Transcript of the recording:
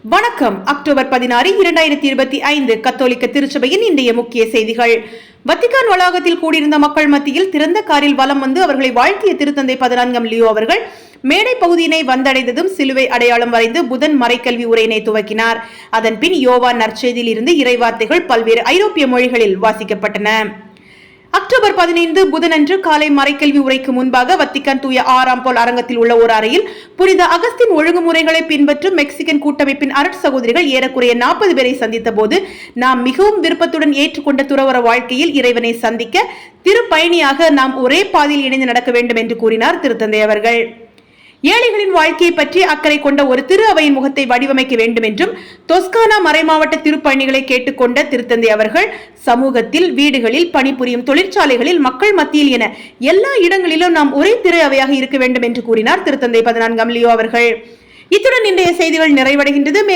வணக்கம். அக்டோபர் 16, 2025 கத்தோலிக்க திருச்சபையின் இன்றைய முக்கிய செய்திகள். வத்திக்கான் வளாகத்தில் கூடியிருந்த மக்கள் மத்தியில் திறந்த காரில் வலம் வந்து அவர்களை வாழ்த்திய திருத்தந்தை 14 லியோ அவர்கள் மேடை பகுதியினை வந்தடைந்ததும் சிலுவை அடையாளம் வரைந்து புதன் மறைக்கல்வி உரையினை துவக்கினார். அதன்பின் யோவான் நற்செய்தியில் இருந்து இறைவார்த்தைகள் பல்வேறு ஐரோப்பிய மொழிகளில் வாசிக்கப்பட்டன. அக்டோபர் 15 புதனன்று காலை மறைக்கல்வி உரைக்கு முன்பாக வத்திக்கான் தூய 6ஆம் பவுல் அரங்கத்தில் உள்ள ஒரு அறையில் புனித அகஸ்தின் ஒழுங்குமுறைகளை பின்பற்றும் மெக்சிகன் கூட்டமைப்பின் அருட்சகோதரிகள் ஏறக்குறைய 40 பேரை சந்தித்த போது நாம் மிகவும் விருப்பத்துடன் ஏற்றுக்கொண்ட துறவற வாழ்க்கையில் இறைவனை சந்திக்க திருப்பயணியாக நாம் ஒரே பாதையில் இணைந்து நடக்க வேண்டும் என்று கூறினார் திருத்தந்தை அவர்கள். ஏழைகளின் வாழ்க்கையை பற்றி அக்கறை கொண்ட ஒரு திரு அவையின் முகத்தை வடிவமைக்க வேண்டும் என்றும் தொஸ்கானா மறைமாவட்ட திருப்பயணிகளை கேட்டுக்கொண்ட திருத்தந்தை அவர்கள் சமூகத்தில், வீடுகளில், பணிபுரியும் தொழிற்சாலைகளில், மக்கள் மத்தியில் என எல்லா இடங்களிலும் நாம் ஒரே திரு அவையாக இருக்க வேண்டும் என்று கூறினார் திருத்தந்தை 14 லியோ அவர்கள். இத்துடன் இன்றைய செய்திகள் நிறைவடைகின்றது.